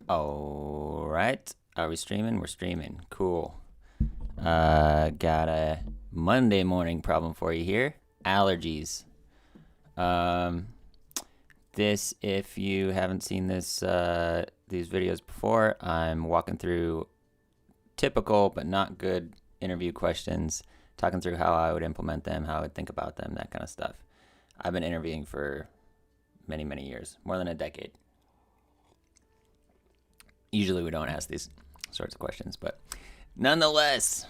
All right. Are we streaming? We're streaming. Cool. Got a Monday morning problem for you here. Allergies. Um, this, if you haven't seen these videos before, I'm walking through typical but not good interview questions, talking through how I would implement them, how I would think about them, that kind of stuff. I've been interviewing for many, many years, more than a decade. Usually we don't ask these sorts of questions, but nonetheless,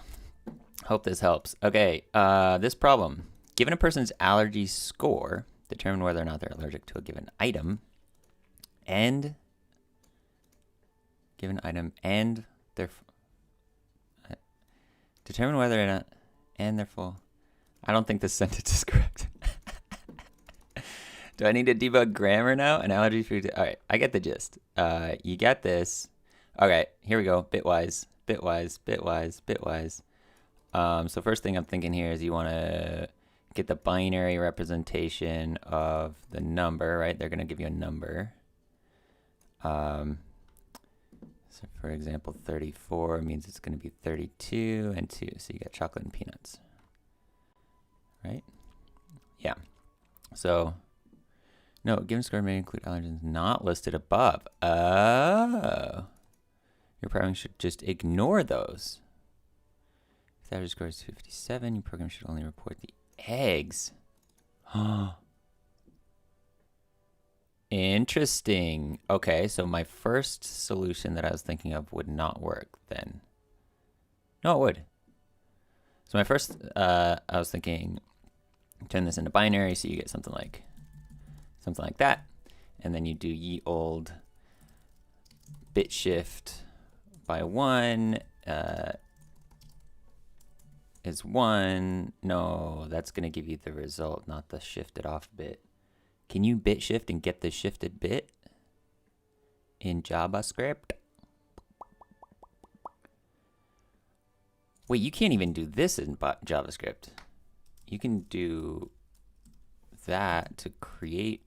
hope this helps. Okay, this problem. Given a person's allergy score, determine whether or not they're allergic to a given item, and given item and their determine whether or not and their full. I don't think this sentence is correct. Do I need to debug grammar now? An allergy food. All right, I get the gist. You get this. Okay, here we go. Bitwise, bitwise, bitwise, bitwise. So first thing I'm thinking here is you want to get the binary representation of the number, right? They're going to give you a number. So for example, 34 means it's going to be 32 and 2. So you got chocolate and peanuts, right? Yeah. So, no, given score may include allergens not listed above. Oh. Your program should just ignore those. If the average score is 57, your program should only report the eggs. Interesting. Okay, so my first solution that I was thinking of would not work then. No, it would. So my first, I was thinking, turn this into binary so you get something like that. And then you do ye old bit shift by 1 is 1. No, that's going to give you the result, not the shifted off bit. Can you bit shift and get the shifted bit in JavaScript? Wait, you can't even do this in JavaScript. You can do that to create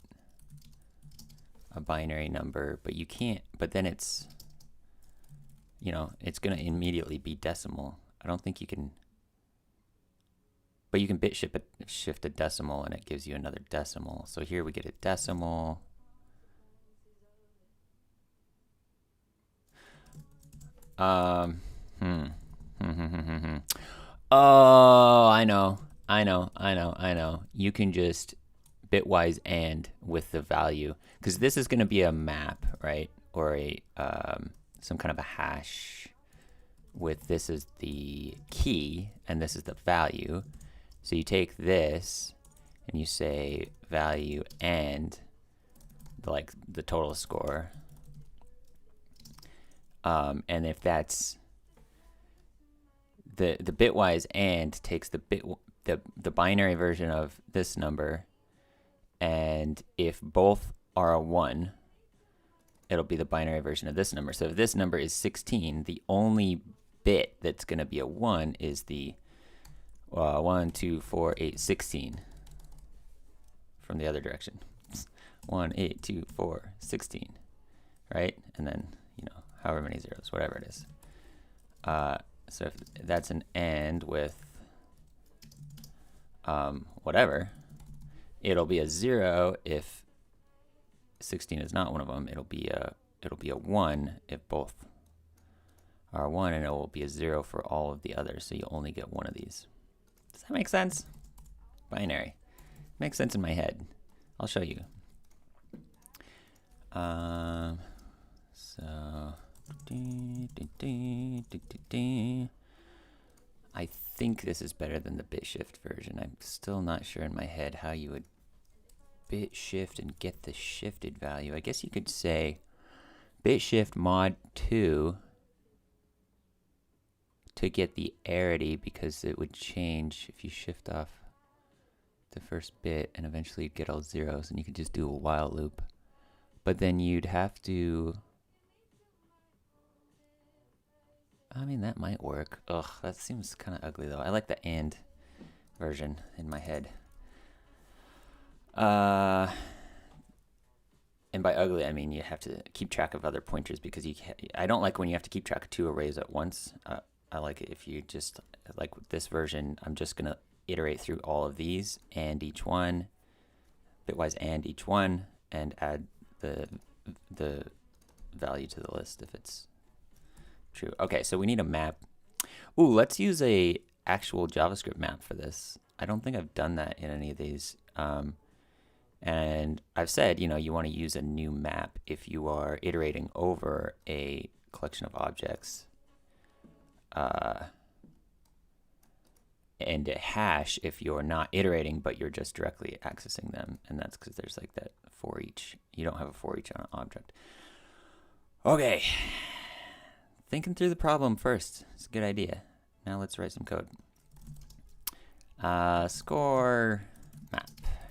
a binary number, but you can't, but then it's, it's going to immediately be decimal. I don't think you can, but you can bit shift a decimal and it gives you another decimal. So here we get a decimal. Oh, I know. You can just bitwise and with the value, because this is going to be a map, right? Or a some kind of a hash with this is the key and this is the value. So you take this and you say value and the total score. And if that's the bitwise and takes the binary version of this number, and if both are a 1, it'll be the binary version of this number. So if this number is 16, the only bit that's going to be a 1 is the 1, 2, 4, 8, 16 from the other direction. 1, 8, 2, 4, 16, right? And then, however many zeros, whatever it is. So if that's an AND with whatever, it'll be a 0 if 16 is not one of them. It'll be a 1 if both are 1, and it will be a 0 for all of the others. So you only get one of these. Does that make sense? Binary. Makes sense in my head. I'll show you. So I think this is better than the bit shift version. I'm still not sure in my head how you would bit shift and get the shifted value. I guess you could say bit shift mod 2 to get the arity, because it would change if you shift off the first bit and eventually you'd get all zeros and you could just do a while loop. But then you'd have to, I mean, that might work. Ugh, that seems kind of ugly though. I like the AND version in my head. and by ugly, I mean you have to keep track of other pointers because I don't like when you have to keep track of 2 arrays at once. I like it if you just, like with this version, I'm just going to iterate through all of these and each one, bitwise and each one, and add the value to the list if it's true. Okay, so we need a map. Ooh, let's use a actual JavaScript map for this. I don't think I've done that in any of these. And I've said, you want to use a new map if you are iterating over a collection of objects. And a hash if you're not iterating, but you're just directly accessing them. And that's because there's like that for each. You don't have a for each on an object. Okay. Thinking through the problem first. It's a good idea. Now let's write some code. Score map.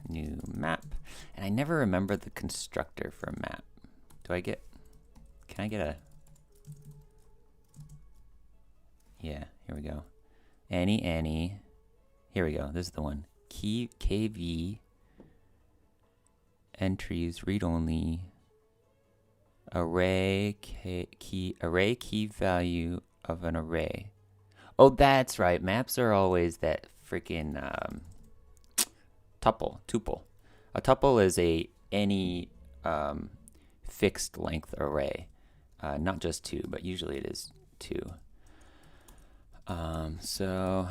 New map. And I never remember the constructor for map. Can I get a... Yeah, here we go. Any. Here we go. This is the one. Key KV entries read only array key value of an array. Oh, that's right. Maps are always that freaking tuple. A tuple is any fixed length array, not just 2, but usually it is 2. So,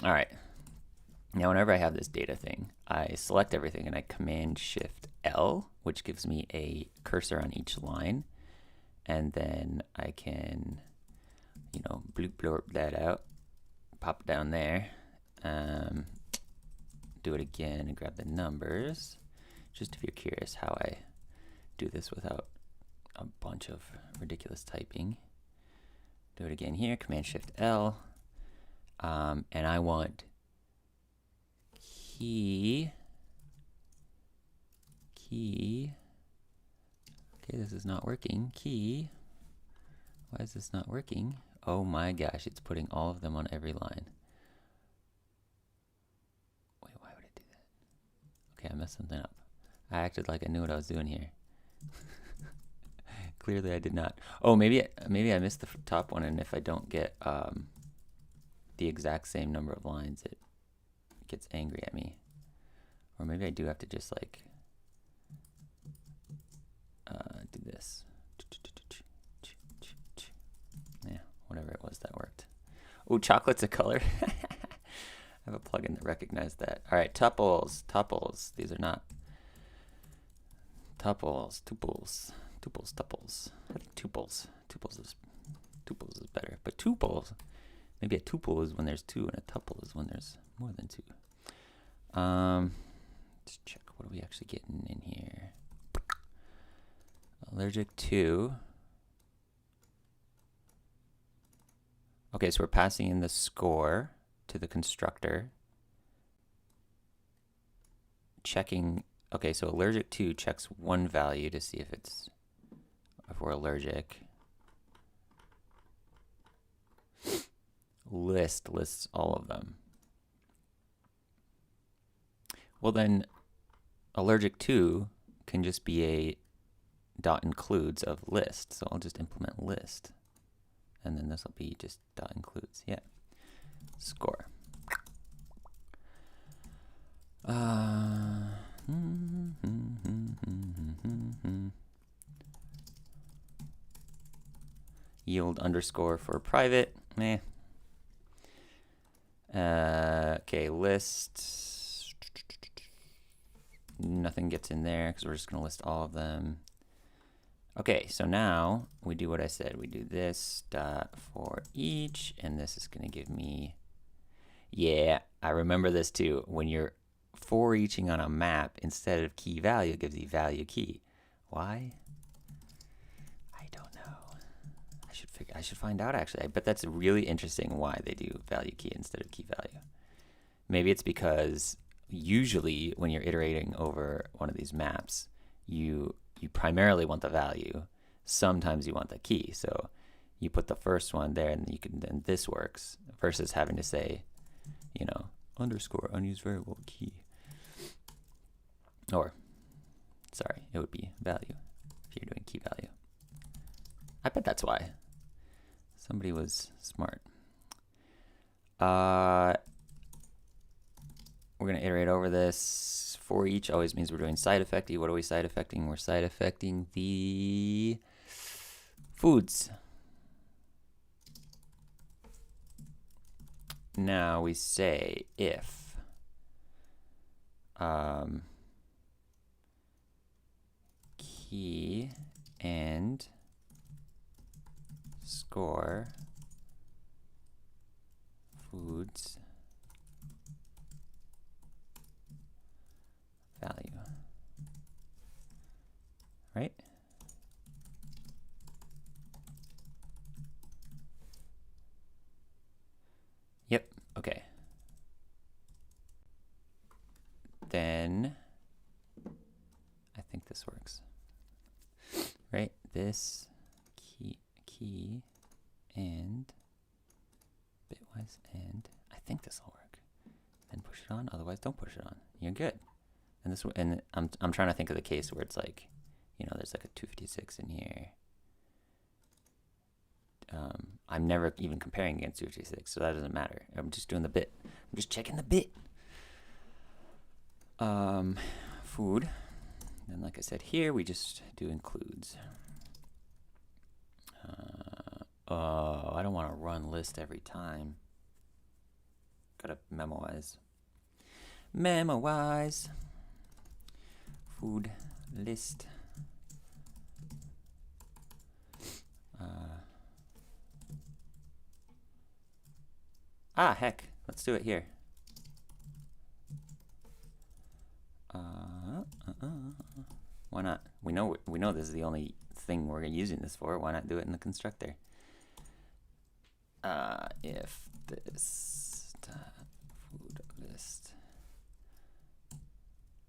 all right. Now, whenever I have this data thing, I select everything and I Command-Shift-L, which gives me a cursor on each line. And then I can, bloop blurp that out, pop it down there, do it again and grab the numbers. Just if you're curious how I do this without a bunch of ridiculous typing. Do it again here, Command-Shift-L, and I want key. Okay, this is not working. Key. Why is this not working? Oh my gosh, it's putting all of them on every line. Wait, why would it do that? Okay, I messed something up. I acted like I knew what I was doing here. Clearly I did not. Oh, maybe I missed the top one, and if I don't get the exact same number of lines, it gets angry at me. Or maybe I do have to just like do this. Yeah, whatever it was that worked. Oh, chocolate's a color. I have a plugin that recognized that. All right, tuples. These are not tuples. I think tuples. Tuples is better. But tuples, maybe a tuple is when there's 2, and a tuple is when there's more than 2. Let's check what are we actually getting in here. Allergic to. Okay, so we're passing in the score to the constructor. Checking. Okay, so allergic to checks one value to see if we're allergic. Lists all of them. Well, then allergic to can just be a dot includes of list. So I'll just implement list. And then this will be just dot includes. Yeah. Score. Yield underscore for private. Meh. Okay, list. Nothing gets in there because we're just going to list all of them. Okay, so now we do what I said. We do this dot for each, and this is going to give me, yeah, I remember this too. When you're for eaching on a map, instead of key value, it gives you value key. Why? I don't know. I should find out actually. But that's really interesting why they do value key instead of key value. Maybe it's because usually when you're iterating over one of these maps, you primarily want the value. Sometimes you want the key. So you put the first one there, and then this works versus having to say, underscore unused variable key. Or sorry, it would be value if you're doing key value. I bet that's why. Somebody was smart. We're gonna iterate over this. For each always means we're doing side effecty. What are we side effecting? We're side effecting the foods. Now we say if key and score foods value, right? Yep, okay. Then I think this works, right? This key and bitwise and I think this will work. Then push it on, otherwise don't push it on. You're good. And this, and I'm trying to think of the case where it's like, you know, there's like a 256 in here. I'm never even comparing against 256, so that doesn't matter. I'm just doing the bit. I'm just checking the bit. Food. And like I said here, we just do includes. Oh, I don't want to run list every time. Gotta memorize. Memorize. Food list. Heck, let's do it here. Why not? We know this is the only thing we're using this for. Why not do it in the constructor? If this food list,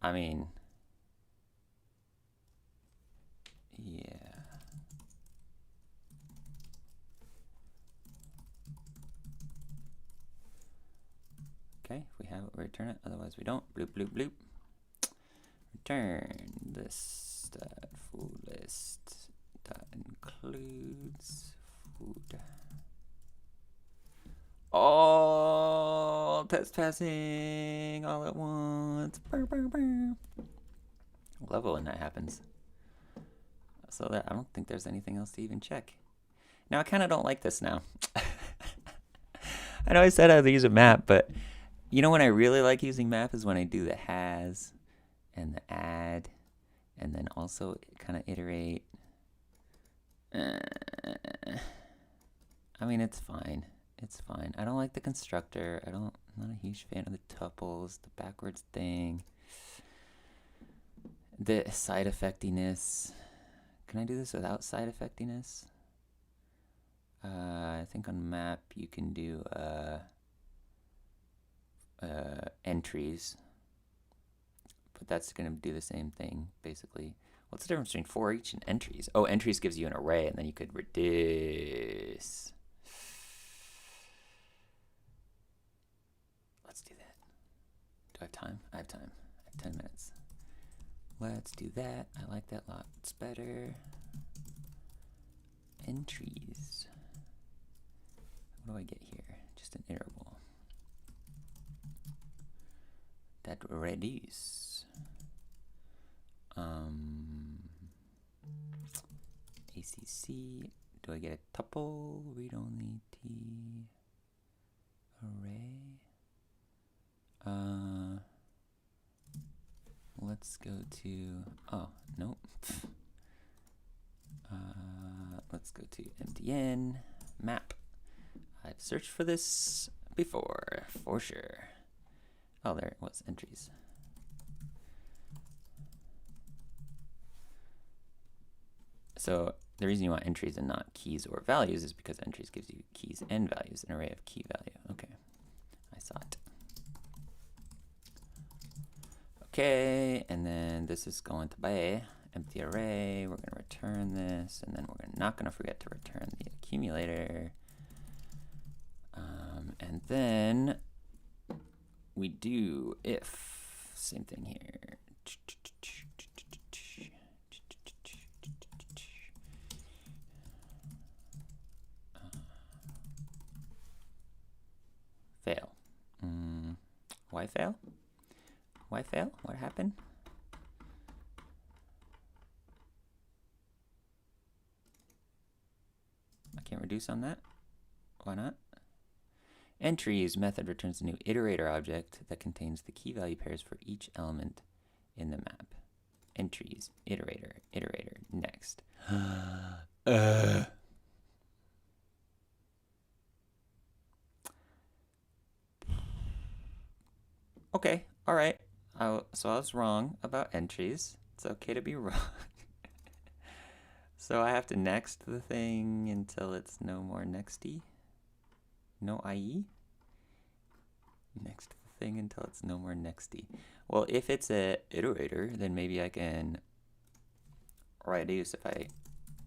I mean, yeah. Okay, if we have it, we return it. Otherwise, we don't. Bloop, bloop, bloop. Return this food list that includes food. Oh, test passing all at once. Burr, burr, burr. Love it when that happens. So that I don't think there's anything else to even check. Now I kind of don't like this now. I know I said I'd use a map, but you know when I really like using map is when I do the has and the add, and then also kind of iterate. I mean, it's fine. It's fine. I don't like the constructor. I'm not a huge fan of the tuples, the backwards thing, the side effectiness. Can I do this without side effectiness? I think on map you can do entries, but that's going to do the same thing basically. What's the difference between for each and entries? Oh, entries gives you an array, and then you could reduce. Let's do that. Do I have time? I have time. I have 10 minutes. Let's do that. I like that lot. It's better. Entries. What do I get here? Just an iterable. That reduce. ACC. Do I get a tuple? Read only T array. Let's go to, oh, nope. Let's go to MDN map. I've searched for this before, for sure. Oh, there it was, entries. So the reason you want entries and not keys or values is because entries gives you keys and values, an array of key value. Okay, I saw it. Okay, and then this is going to be empty array. We're going to return this, and then we're not going to forget to return the accumulator. And then we do if, same thing here. Why fail? Why fail? What happened? I can't reduce on that. Why not? Entries method returns a new iterator object that contains the key value pairs for each element in the map. Entries, iterator, iterator, next. Okay, all right. So I was wrong about entries. It's okay to be wrong. So I have to next the thing until it's no more nexty. No IE? Next the thing until it's no more nexty. Well, if it's a iterator, then maybe I can reduce if I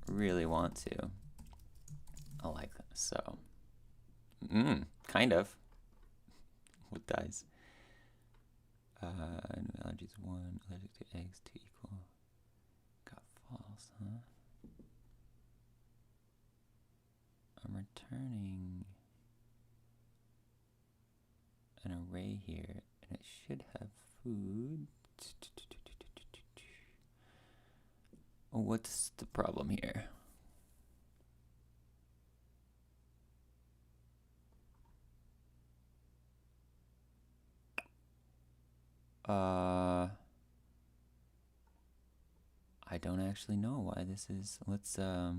really want to. I like that. So, kind of. What dies? Allergies 1, allergic to eggs 2 equal. Got false, huh? I'm returning an array here, and it should have food. Oh, what's the problem here? I don't actually know why this is. Let's, well.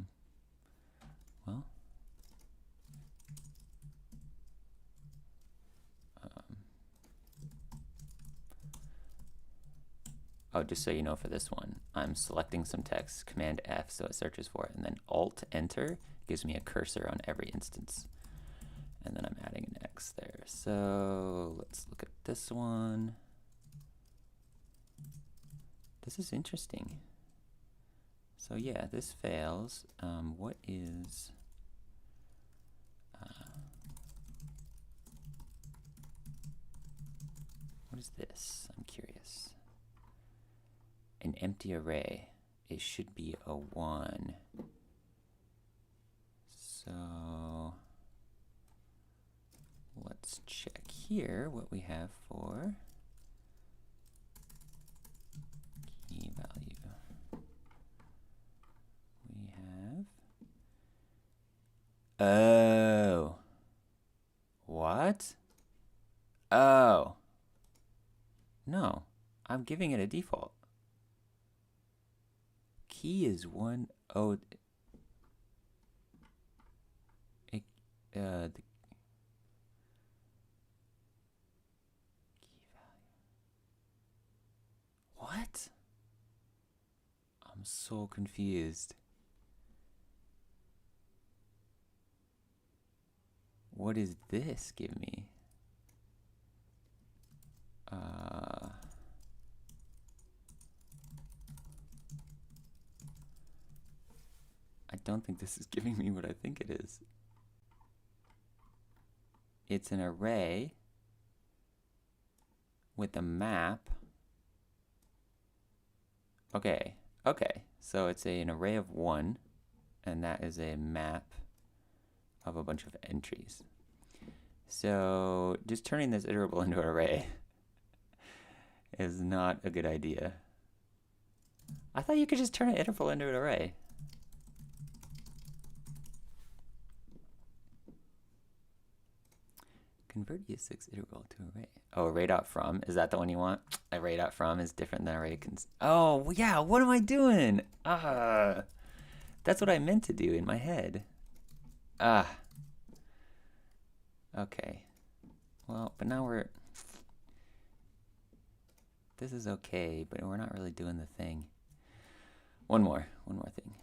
Oh, just so you know, for this one, I'm selecting some text, Command F, so it searches for it, and then Alt Enter gives me a cursor on every instance. And then I'm adding an X there. So let's look at this one. This is interesting. So yeah, this fails. What is... what is this? I'm curious. An empty array. It should be a 1. So let's check here what we have for key value. We have... oh. What? Oh. No, I'm giving it a default. Key is 1. Oh, the key value. What? I'm so confused. What does this give me? I don't think this is giving me what I think it is. It's an array with a map. Okay, so it's an array of 1, and that is a map of a bunch of entries. So just turning this iterable into an array is not a good idea. I thought you could just turn an iterable into an array. Convert E6 iterable to array. Oh, array.from. Is that the one you want? Array.from is different than array. Oh, yeah. What am I doing? That's what I meant to do in my head. Okay. Well, but now we're... this is okay, but we're not really doing the thing. One more thing.